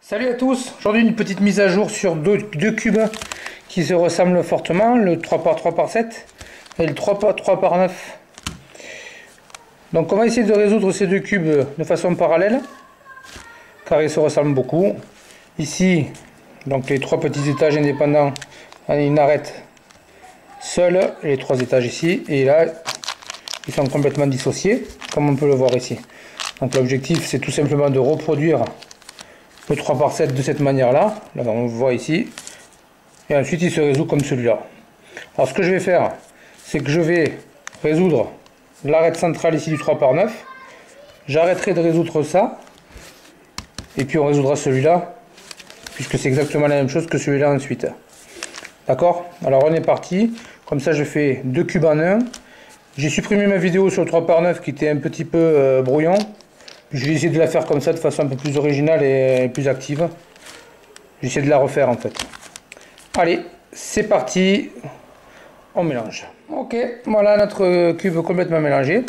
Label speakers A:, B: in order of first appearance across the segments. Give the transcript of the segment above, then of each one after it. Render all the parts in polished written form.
A: Salut à tous, aujourd'hui une petite mise à jour sur deux cubes qui se ressemblent fortement, le 3x3x7 et le 3x3x9. Donc on va essayer de résoudre ces deux cubes de façon parallèle, car ils se ressemblent beaucoup. Ici, donc les trois petits étages indépendants, une arête seule, et les trois étages ici, et là ils sont complètement dissociés, comme on peut le voir ici. Donc l'objectif c'est tout simplement de reproduire le 3x7 de cette manière là, on le voit ici, et ensuite il se résout comme celui-là. Alors ce que je vais faire, c'est que je vais résoudre l'arête centrale ici du 3x9, j'arrêterai de résoudre ça, et puis on résoudra celui-là, puisque c'est exactement la même chose que celui-là ensuite. D'accord? Alors on est parti, comme ça je fais deux cubes en un. J'ai supprimé ma vidéo sur le 3x9 qui était un petit peu brouillon. Je vais essayer de la faire comme ça de façon un peu plus originale et plus active. J'essaie de la refaire en fait. Allez, c'est parti. On mélange. Ok, voilà notre cube complètement mélangé.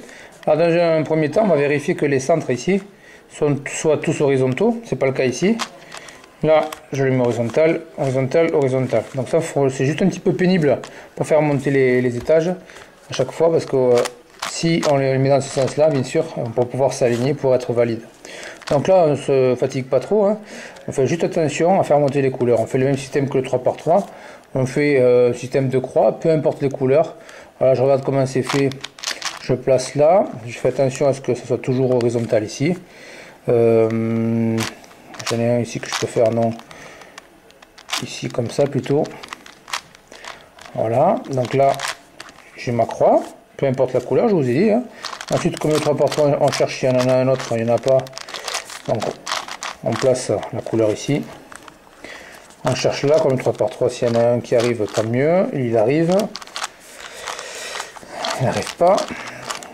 A: Alors dans un premier temps, on va vérifier que les centres ici soient tous horizontaux. C'est pas le cas ici. Là, je le mets horizontal, horizontal, horizontal. Donc ça, c'est juste un petit peu pénible pour faire monter les étages à chaque fois, parce que si on les met dans ce sens-là, bien sûr, on va pouvoir s'aligner pour être valide. Donc là, on ne se fatigue pas trop, hein. On fait juste attention à faire monter les couleurs. On fait le même système que le 3x3. On fait système de croix, peu importe les couleurs. Voilà, je regarde comment c'est fait. Je place là. Je fais attention à ce que ce soit toujours horizontal ici. J'en ai un ici que je peux faire, non. Ici, comme ça, plutôt. Voilà. Donc là, j'ai ma croix. Peu importe la couleur, je vous ai dit. Hein. Ensuite, comme le 3x3, on cherche s'il y en a un autre, il n'y en a pas. Donc, on place la couleur ici. On cherche là, comme le 3x3, s'il y en a un qui arrive, tant mieux. Il arrive. Il n'arrive pas.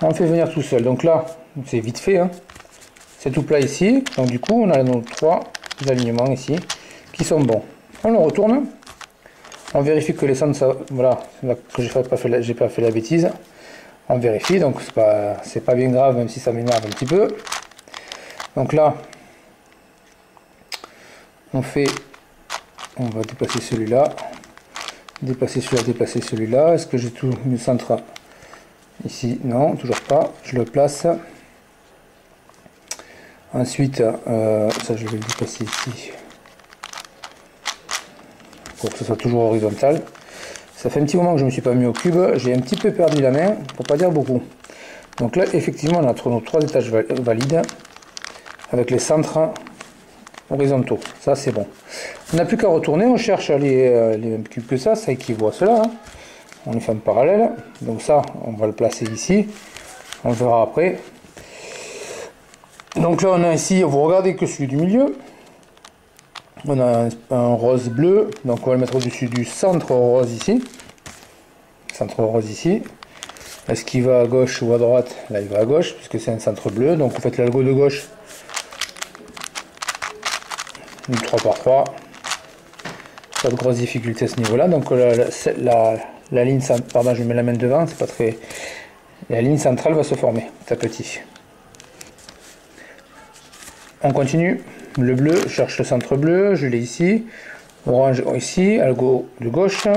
A: On fait venir tout seul. Donc là, c'est vite fait. Hein. C'est tout plat ici. Donc du coup, on a nos trois alignements ici qui sont bons. On le retourne. On vérifie que les centres, ça, voilà, que j'ai pas fait la bêtise. On vérifie, donc c'est pas bien grave, même si ça m'énerve un petit peu. Donc là, on va déplacer celui-là, déplacer celui-là, déplacer celui-là. Est-ce que j'ai tout le centre ici? Non, toujours pas. Je le place. Ensuite, ça je vais le déplacer ici pour que ce soit toujours horizontal. Ça fait un petit moment que je ne me suis pas mis au cube, j'ai un petit peu perdu la main, pour pas dire beaucoup. Donc là, effectivement, on a nos trois étages valides, avec les centres horizontaux. Ça, c'est bon. On n'a plus qu'à retourner, on cherche les mêmes cubes que ça équivaut à cela. Hein. On les fait en parallèle. Donc ça, on va le placer ici. On le verra après. Donc là, on a ici, vous regardez que celui du milieu. On a un rose bleu, donc on va le mettre au-dessus du centre rose ici. Centre rose ici. Est-ce qu'il va à gauche ou à droite? Là il va à gauche, puisque c'est un centre bleu. Donc vous faites l'algo de gauche. Une 3x3. Pas de grosse difficulté à ce niveau-là. Donc la ligne, pardon, je mets la main devant, c'est pas très. La ligne centrale va se former petit à petit. On continue. Le bleu, je cherche le centre bleu, je l'ai ici. Orange ici, algo de gauche.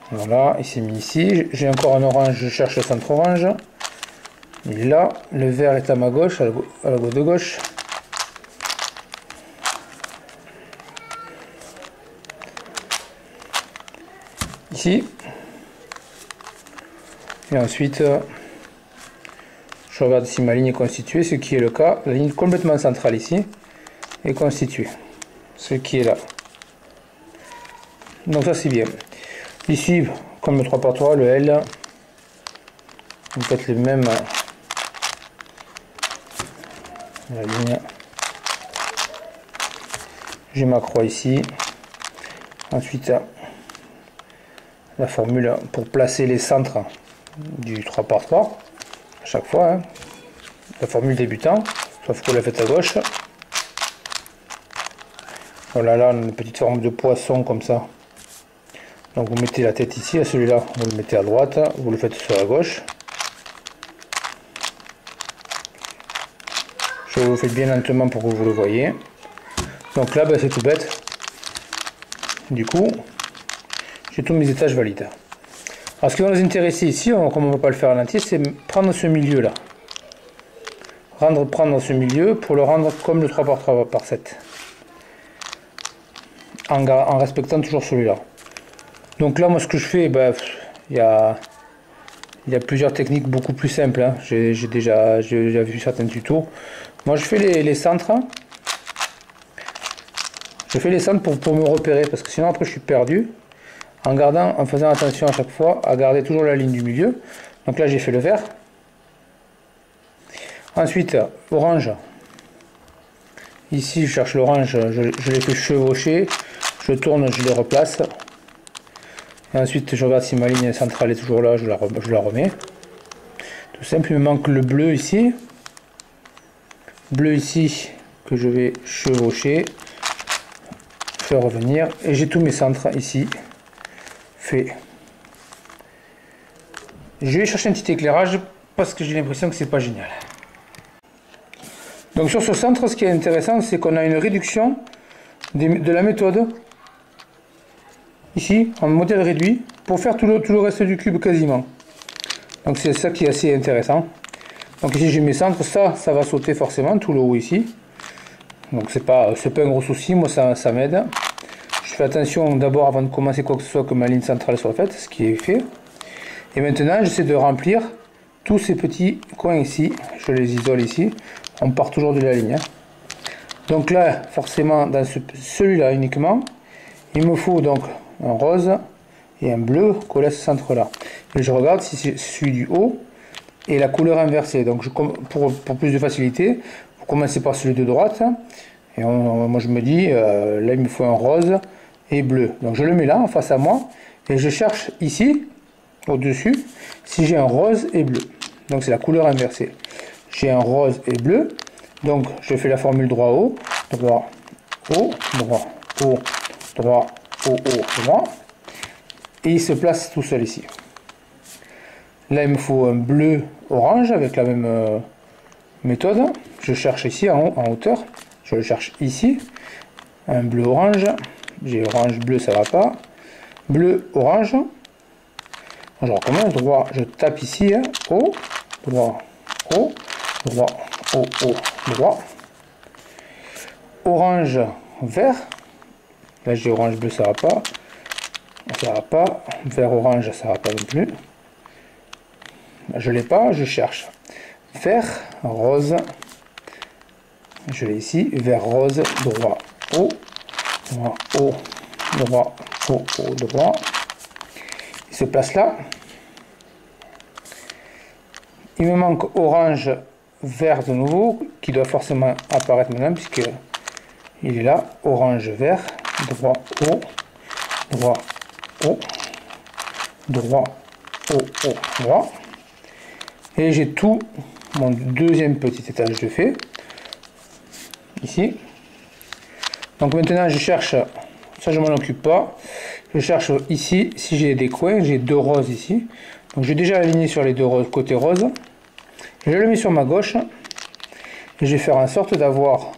A: Voilà, il s'est mis ici. J'ai encore un orange, je cherche le centre orange. Il est là. Le vert est à ma gauche, algo de gauche. Ici. Et ensuite, je regarde si ma ligne est constituée, ce qui est le cas. La ligne complètement centrale ici est constituée, ce qui est là. Donc ça c'est bien. Ici, comme le 3x3, le L, vous faites les mêmes. La ligne. J'ai ma croix ici. Ensuite, la formule pour placer les centres du 3x3. À chaque fois, hein. La formule débutant, sauf que vous la faites à gauche. Voilà, là on a une petite forme de poisson comme ça. Donc vous mettez la tête ici, à celui-là vous le mettez à droite, vous le faites sur la gauche. Je vous le fais bien lentement pour que vous le voyez. Donc là, c'est tout bête. Du coup, j'ai tous mes étages valides. Alors ce qui va nous intéresser ici, comme on ne va pas le faire à l'entier, c'est prendre ce milieu là. Prendre ce milieu pour le rendre comme le 3x3/7. En respectant toujours celui-là. Donc là, moi ce que je fais, il y a plusieurs techniques beaucoup plus simples. Hein. J'ai déjà vu certains tutos. Moi je fais les centres. Je fais les centres pour me repérer, parce que sinon après je suis perdu. En faisant attention à chaque fois à garder toujours la ligne du milieu. Donc là j'ai fait le vert. Ensuite orange. Ici je cherche l'orange, je les fais chevaucher, je tourne, je les replace. Et ensuite je regarde si ma ligne centrale est toujours là, je la remets. Tout simple, il me manque le bleu ici. Bleu ici que je vais chevaucher, faire revenir, et j'ai tous mes centres ici fait. Je vais chercher un petit éclairage parce que j'ai l'impression que c'est pas génial. Donc sur ce centre, ce qui est intéressant, c'est qu'on a une réduction de la méthode ici en modèle réduit pour faire tout le reste du cube quasiment. Donc c'est ça qui est assez intéressant. Donc ici j'ai mes centres, ça va sauter forcément tout le haut ici. Donc c'est pas un gros souci, moi ça m'aide. Je fais attention d'abord avant de commencer quoi que ce soit que ma ligne centrale soit faite, ce qui est fait. Et maintenant j'essaie de remplir tous ces petits coins ici, je les isole ici. On part toujours de la ligne. Hein. Donc là forcément dans celui-là uniquement, il me faut donc un rose et un bleu collé à ce centre là. Et je regarde si c'est celui du haut et la couleur inversée. Donc pour plus de facilité, vous commencez par celui de droite. Et moi je me dis, là il me faut un rose et bleu. Donc je le mets là en face à moi et je cherche ici, au-dessus, si j'ai un rose et bleu. Donc c'est la couleur inversée. J'ai un rose et bleu. Donc je fais la formule droit haut, droit haut, droit haut, droit haut, haut, droit. Et il se place tout seul ici. Là il me faut un bleu orange avec la même méthode. Je cherche ici en hauteur. Je le cherche ici. Un bleu orange. J'ai orange bleu, ça va pas. Bleu orange. Je recommence droit. Je tape ici. Hein, haut, droit, haut, droit, haut, haut, droit. Orange vert. Là j'ai orange bleu, ça va pas. Ça va pas. Vert orange, ça va pas non plus. Je l'ai pas, je cherche. Vert, rose. Je l'ai ici. Vert, rose, droit, haut, droit, haut, droit, haut, haut, droit. Il se place là. Il me manque orange, vert de nouveau, qui doit forcément apparaître maintenant, puisque il est là. Orange, vert, droit, haut, droit, haut, droit, haut, haut, droit. Et j'ai tout mon deuxième petit étage de fait ici. Donc maintenant je cherche, ça je m'en occupe pas, je cherche ici si j'ai des coins, j'ai deux roses ici. Donc j'ai déjà aligné sur les deux côtés roses. Je le mets sur ma gauche et je vais faire en sorte d'avoir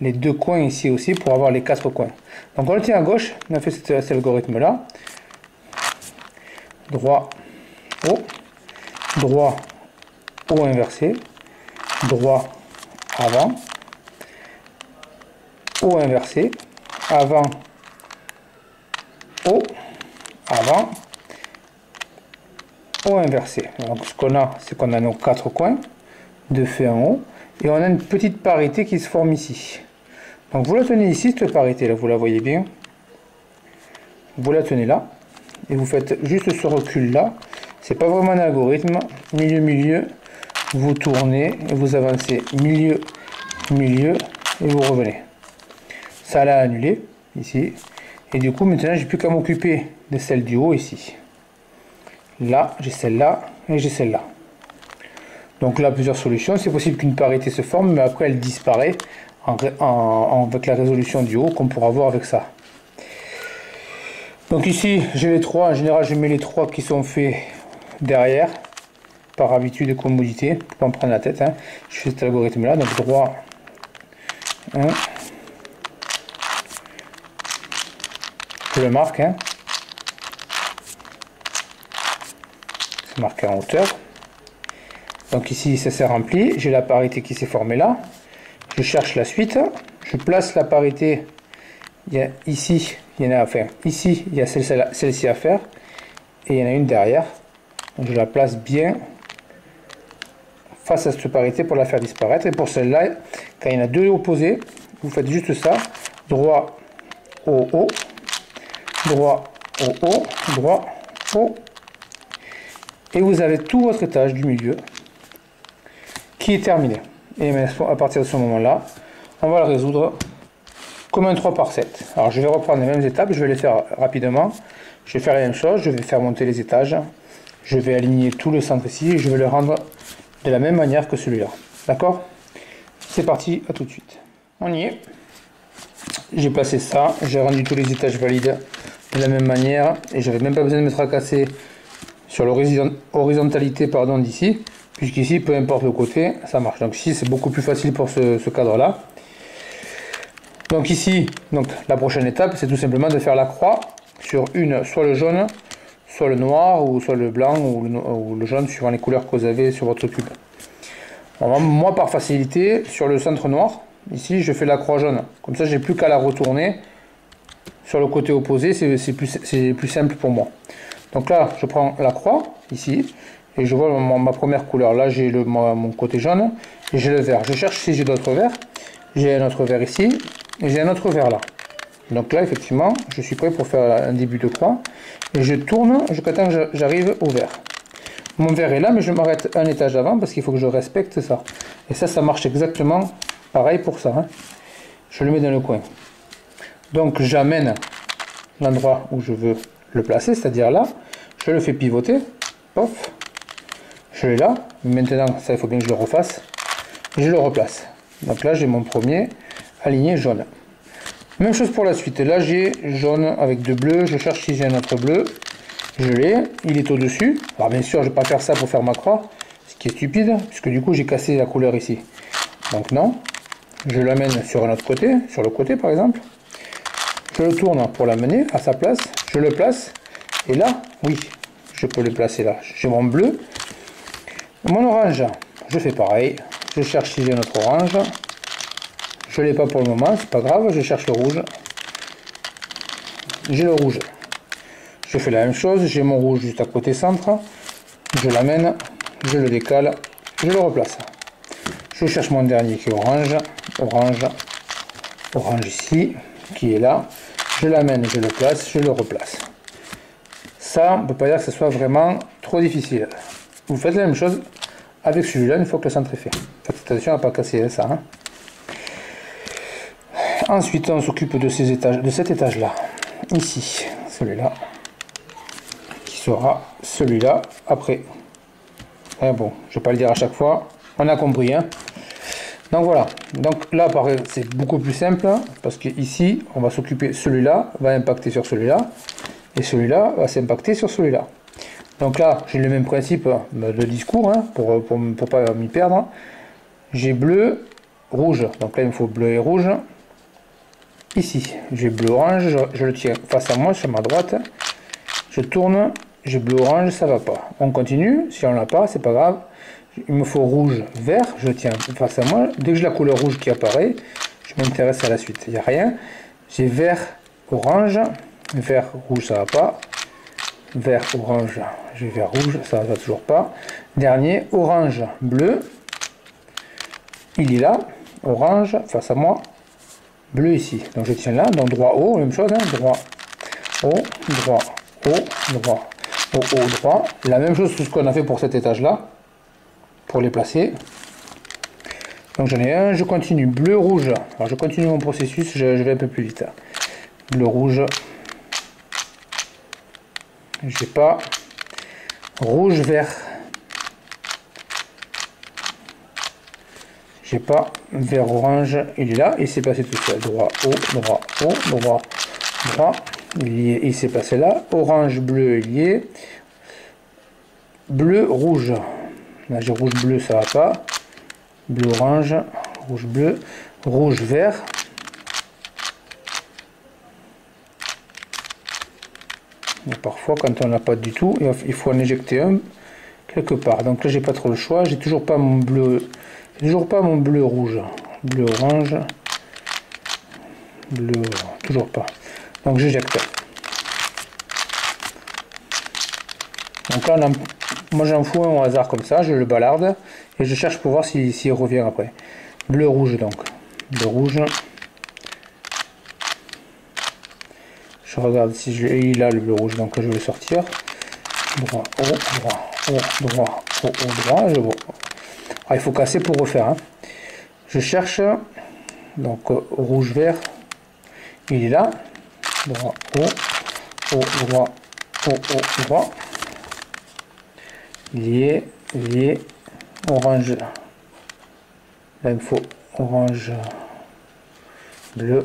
A: les deux coins ici aussi pour avoir les quatre coins. Donc on le tient à gauche, on a fait cet algorithme là. Droit, haut, droit, haut inversé, droit, avant, haut inversé, avant, haut, avant, haut inversé. Donc ce qu'on a, c'est qu'on a nos quatre coins de fait en haut et on a une petite parité qui se forme ici. Donc vous la tenez ici, cette parité là, vous la voyez bien. Vous la tenez là et vous faites juste ce recul là. C'est pas vraiment un algorithme. Milieu, milieu, vous tournez et vous avancez milieu, milieu et vous revenez. Ça l'a annulé ici. Et du coup maintenant j'ai plus qu'à m'occuper de celle du haut ici. Là j'ai celle-là et j'ai celle-là. Donc là plusieurs solutions. C'est possible qu'une parité se forme mais après elle disparaît avec la résolution du haut qu'on pourra voir avec ça. Donc ici j'ai les trois. En général je mets les trois qui sont faits derrière par habitude et commodité pour pas me prendre la tête. Hein. Je fais cet algorithme là. Donc droit, 1. Je le marque, hein. C'est marqué en hauteur. Donc ici ça s'est rempli, j'ai la parité qui s'est formée là. Je cherche la suite, je place la parité. Il y a ici, il y en a à faire. Ici, il y a celle-ci à faire. Et il y en a une derrière. Donc je la place bien face à cette parité pour la faire disparaître. Et pour celle-là, quand il y en a deux opposés, vous faites juste ça. Droit au haut, droit au haut, droit au. Et vous avez tout votre étage du milieu qui est terminé. Et à partir de ce moment-là, on va le résoudre comme un 3 par 7. Alors je vais reprendre les mêmes étapes, je vais les faire rapidement. Je vais faire la même chose, je vais faire monter les étages. Je vais aligner tout le centre ici et je vais le rendre de la même manière que celui-là. D'accord? C'est parti, à tout de suite. On y est. J'ai placé ça, j'ai rendu tous les étages valides de la même manière et j'avais même pas besoin de me tracasser sur l'horizontalité d'ici, puisqu'ici, peu importe le côté, ça marche. Donc ici, c'est beaucoup plus facile pour ce cadre-là. Donc ici, la prochaine étape, c'est tout simplement de faire la croix sur soit le jaune, soit le noir, ou soit le blanc, ou le jaune, suivant les couleurs que vous avez sur votre cube. Alors, moi, par facilité, sur le centre noir, ici, je fais la croix jaune. Comme ça, j'ai plus qu'à la retourner sur le côté opposé, c'est plus simple pour moi. Donc là, je prends la croix, ici, et je vois ma première couleur. Là, j'ai mon côté jaune, et j'ai le vert. Je cherche si j'ai d'autres verts. J'ai un autre vert ici, et j'ai un autre vert là. Donc là, effectivement, je suis prêt pour faire un début de croix. Et je tourne jusqu'à temps que j'arrive au vert. Mon vert est là, mais je m'arrête un étage avant, parce qu'il faut que je respecte ça. Et ça marche exactement pareil pour ça. Hein. Je le mets dans le coin. Donc j'amène l'endroit où je veux le placer, c'est-à-dire là. Je le fais pivoter. Hop. Je l'ai là. Maintenant, ça, il faut bien que je le refasse. Je le replace. Donc là, j'ai mon premier aligné jaune. Même chose pour la suite. Là, j'ai jaune avec deux bleus. Je cherche si j'ai un autre bleu. Je l'ai. Il est au-dessus. Alors bien sûr, je ne vais pas faire ça pour faire ma croix. Ce qui est stupide, puisque du coup, j'ai cassé la couleur ici. Donc non. Je l'amène sur un autre côté. Sur le côté, par exemple. Je le tourne pour l'amener à sa place. Je le place. Et là, oui, je peux le placer là. J'ai mon bleu. Mon orange, je fais pareil. Je cherche si j'ai un autre orange. Je ne l'ai pas pour le moment, c'est pas grave. Je cherche le rouge. J'ai le rouge. Je fais la même chose. J'ai mon rouge juste à côté centre. Je l'amène. Je le décale. Je le replace. Je cherche mon dernier qui est orange. Orange. Orange ici. Qui est là. Je l'amène. Je le place. Je le replace. Ça, on ne peut pas dire que ce soit vraiment trop difficile. Vous faites la même chose avec celui-là une fois que le centre est fait. Faites attention à ne pas casser ça. Hein. Ensuite, on s'occupe de cet étage-là. Ici, celui-là. Qui sera celui-là après. Et bon, je ne vais pas le dire à chaque fois. On a compris. Hein. Donc voilà. Donc là, pareil, c'est beaucoup plus simple. Parce que ici, on va s'occuper. Celui-là va impacter sur celui-là. Et celui-là va s'impacter sur celui-là. Donc là, j'ai le même principe de discours, hein, pour pas m'y perdre. J'ai bleu, rouge. Donc là, il me faut bleu et rouge. Ici, j'ai bleu, orange. Je le tiens face à moi, sur ma droite. Je tourne. J'ai bleu, orange, ça va pas. On continue. Si on l'a pas, c'est pas grave. Il me faut rouge, vert. Je le tiens face à moi. Dès que j'ai la couleur rouge qui apparaît, je m'intéresse à la suite. Il n'y a rien. J'ai vert, orange. Vert, rouge, ça va pas. Vert, orange, j'ai vert, rouge, ça va toujours pas. Dernier, orange, bleu. Il est là. Orange, face à moi. Bleu ici. Donc je tiens là. Donc droit, haut, même chose. Hein, droit, haut, droit, haut, droit, haut, droit. La même chose que ce qu'on a fait pour cet étage-là. Pour les placer. Donc j'en ai un. Je continue. Bleu, rouge. Alors je continue mon processus. Je vais un peu plus vite. Bleu, rouge. J'ai pas. Rouge, vert. J'ai pas. Vert, orange. Il est là. Il s'est passé tout seul. Droit, haut, droit, haut, droit, droit. Il s'est passé là. Orange, bleu, il y est. Bleu, rouge. Là j'ai rouge, bleu, ça va pas. Bleu, orange. rouge, bleu, rouge, vert. Et parfois, quand on n'a pas du tout, il faut en éjecter un quelque part. Donc là, j'ai pas trop le choix. J'ai toujours pas mon bleu, rouge, bleu orange, bleu, toujours pas. Donc j'éjecte. Donc là, moi j'en fous un au hasard comme ça, je le balarde et je cherche pour voir s'il revient après. Bleu rouge donc, bleu rouge. Je regarde si il a le bleu rouge, donc je vais le sortir. Droit, haut, droit, haut, droit, haut, droit. Il faut casser pour refaire. Hein. Je cherche, donc rouge, vert, il est là. Droit, haut, droit, haut, droit. Lié, orange. Là il me faut orange, bleu.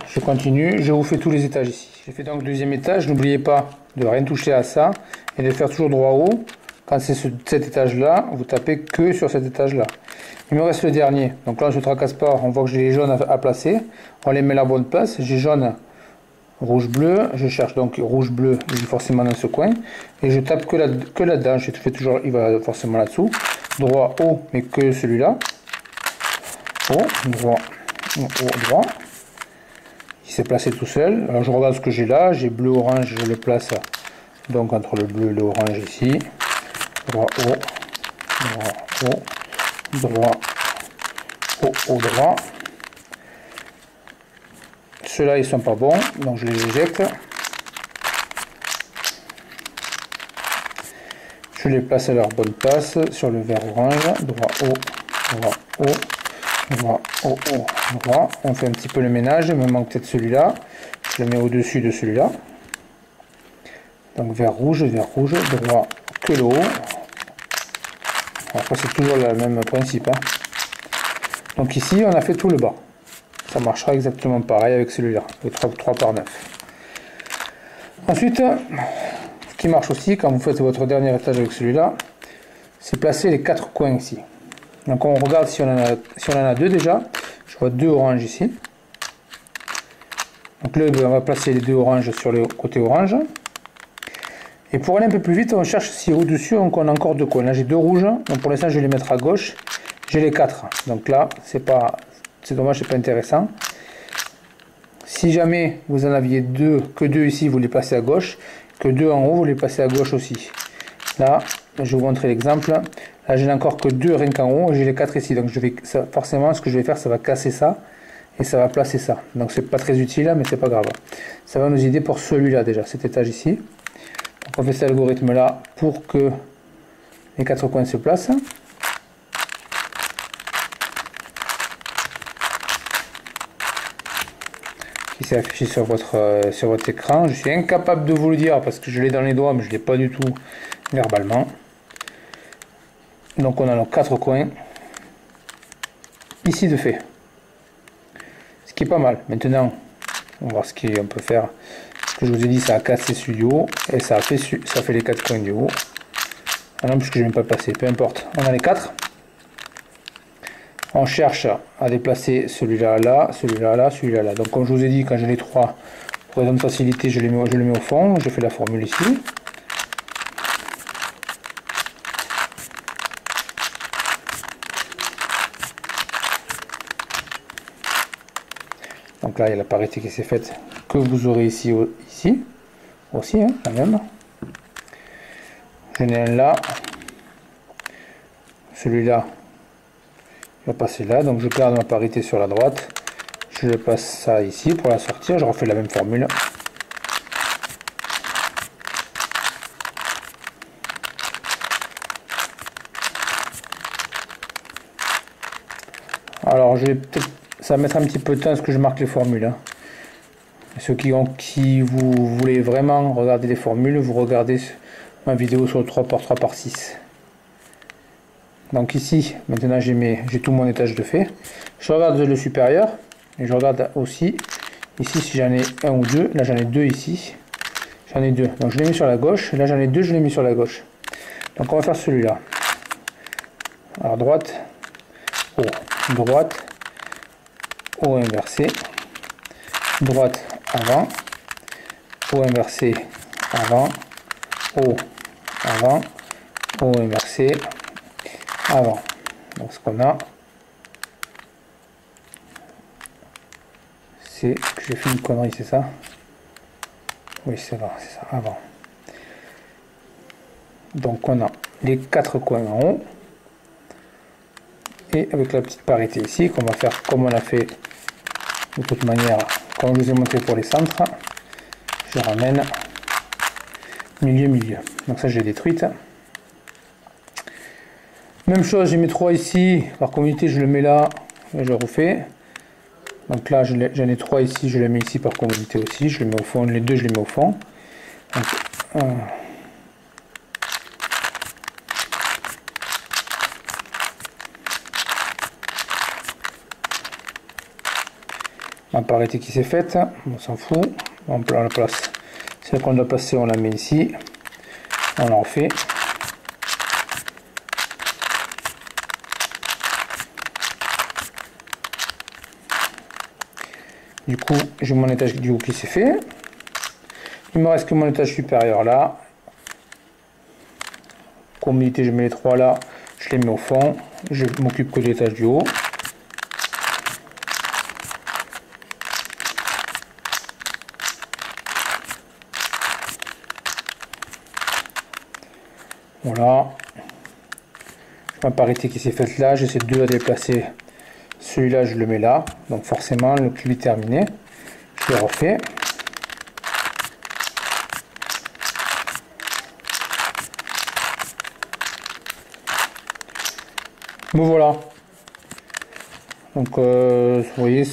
A: Je continue, je vous fais tous les étages ici. J'ai fait donc le deuxième étage, n'oubliez pas de rien toucher à ça et de faire toujours droit haut. Quand c'est cet étage là, vous tapez que sur cet étage là. Il me reste le dernier, donc là on ne se tracasse pas, on voit que j'ai les jaunes à placer, on les met à la bonne place. J'ai jaune, rouge, bleu, je cherche donc rouge, bleu, il est forcément dans ce coin, et je tape que là-dedans, je fais toujours, il va forcément là-dessous. Droit, haut, mais que celui-là. Haut, droit, haut, droit. Il s'est placé tout seul. Alors je regarde ce que j'ai là, j'ai bleu, orange, je le place donc entre le bleu et l'orange ici. Droit, haut, droit, haut, droit, haut, droit. Ceux-là ils sont pas bons, donc je les éjecte. Je les place à leur bonne place sur le vert orange. Droit, haut, droit, haut, droit, haut, haut, droit. On fait un petit peu le ménage, il me manque peut-être celui-là. Je le mets au-dessus de celui-là. Donc vert rouge, droit que le haut. Après c'est toujours le même principe. Hein. Donc ici on a fait tout le bas. Ça marchera exactement pareil avec celui-là, le 3 par 9. Ensuite, ce qui marche aussi quand vous faites votre dernier étage avec celui-là, c'est placer les 4 coins ici. Donc on regarde si on en a deux déjà. Je vois 2 oranges ici. Donc là on va placer les 2 oranges sur le côté orange. Et pour aller un peu plus vite, on cherche si au-dessus on a encore 2 coins. Là j'ai 2 rouges, donc pour l'instant je vais les mettre à gauche. J'ai les 4. Donc là c'est dommage, c'est pas intéressant. Si jamais vous en aviez que 2 ici, vous les passez à gauche, que 2 en haut, vous les passez à gauche aussi. Là, je vais vous montrer l'exemple. Là, j'ai encore que 2 rien qu'en haut, j'ai les 4 ici. Donc forcément, ce que je vais faire, ça va casser ça et ça va placer ça. Donc c'est pas très utile, mais c'est pas grave. Ça va nous aider pour celui-là déjà, cet étage ici. Donc on fait cet algorithme là pour que les 4 coins se placent. Qui s'est affiché sur votre écran. Je suis incapable de vous le dire parce que je l'ai dans les doigts, mais je ne l'ai pas du tout verbalement. Donc on a nos 4 coins ici de fait. Ce qui est pas mal. Maintenant, on va voir ce qu'on peut faire. Ce que je vous ai dit, ça a cassé celui du haut et ça fait les 4 coins du haut. Ah non, puisque je ne vais pas le passer, peu importe. On a les 4. On cherche à déplacer celui-là là, celui-là là, celui-là là. Donc comme je vous ai dit, quand j'ai les 3, pour raison de facilité, je le mets au fond. Je fais la formule ici. Donc là, il y a la parité qui s'est faite, que vous aurez ici aussi, hein, la même. J'en ai un là. Celui-là va passer là, donc je garde ma parité sur la droite, je passe ça ici pour la sortir, je refais la même formule. Alors ça va mettre un petit peu de temps à ce que je marque les formules. Hein. Ceux qui vous voulez vraiment regarder les formules, vous regardez ma vidéo sur le 3x3 par 6. Donc ici, maintenant j'ai tout mon étage de fait. Je regarde le supérieur et je regarde aussi ici si j'en ai un ou deux. Là j'en ai 2 ici. J'en ai 2. Donc je les mets sur la gauche. Là j'en ai 2, je les mets sur la gauche. Donc on va faire celui-là. Alors droite, haut, droite, haut inversé, droite, avant, haut inversé, avant, haut, avant, haut inversé, avant. Donc ce qu'on a, c'est que j'ai fait une connerie, c'est ça? Oui, c'est vrai, c'est ça, avant. Donc on a les 4 coins en haut, et avec la petite parité ici, qu'on va faire comme on a fait de toute manière, comme je vous ai montré pour les centres, je ramène milieu, milieu. Donc ça, j'ai détruite. Même chose, j'ai mes 3 ici, par communauté, je le mets là, et je refais. Donc là, j'en ai 3 ici, je les mets ici par communauté aussi, je les mets au fond, les deux, je les mets au fond. Donc, ma parité qui s'est faite, on s'en fout, on la place. Celle qu'on doit passer, on la met ici, on la refait. Du coup, j'ai mon étage du haut qui s'est fait. Il me reste que mon étage supérieur là. Comme unité, je mets les 3 là, je les mets au fond. Je m'occupe que de l'étage du haut. Voilà. Ma parité qui s'est faite là, j'essaie de la déplacer. Celui-là, je le mets là. Donc forcément, le cube est terminé. Je le refais. Me voilà. Donc, vous voyez,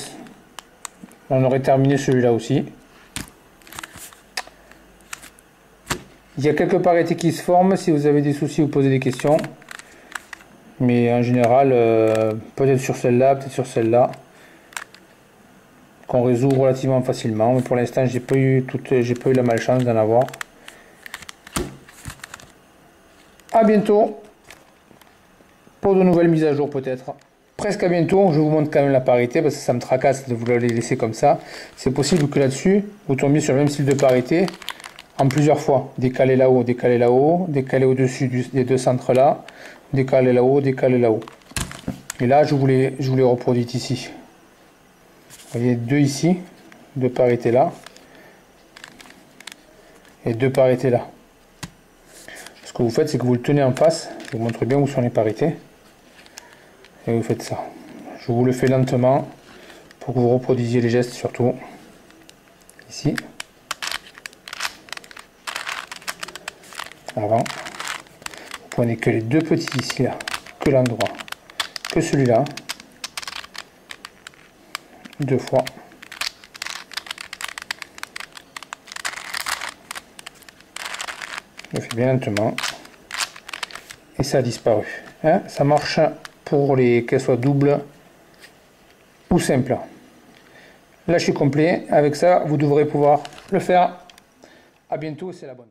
A: on aurait terminé celui-là aussi. Il y a quelques parités qui se forment. Si vous avez des soucis, vous posez des questions. Mais en général, peut-être sur celle-là, peut-être sur celle-là, qu'on résout relativement facilement. Mais pour l'instant, j'ai pas eu la malchance d'en avoir. À bientôt pour de nouvelles mises à jour peut-être. Presque à bientôt. Je vous montre quand même la parité parce que ça me tracasse de vous la laisser comme ça. C'est possible que là-dessus, vous tombiez sur le même style de parité en plusieurs fois. Décaler là-haut, décaler au-dessus des deux centres là, décaler là-haut, décaler là-haut. Et là, je vous les reproduis ici. Vous voyez, 2 ici, 2 parités là, et 2 parités là. Ce que vous faites, c'est que vous le tenez en face. Je vous montre bien où sont les parités. Et vous faites ça. Je vous le fais lentement pour que vous reproduisiez les gestes surtout. Ici. Avant. Vous prenez que les 2 petits ici là, que l'endroit, que celui-là. 2 fois. Je le fais bien lentement. Et ça a disparu. Hein, ça marche pour qu'elles soient doubles ou simples. Là, je suis complet. Avec ça, vous devrez pouvoir le faire. À bientôt, c'est la bonne.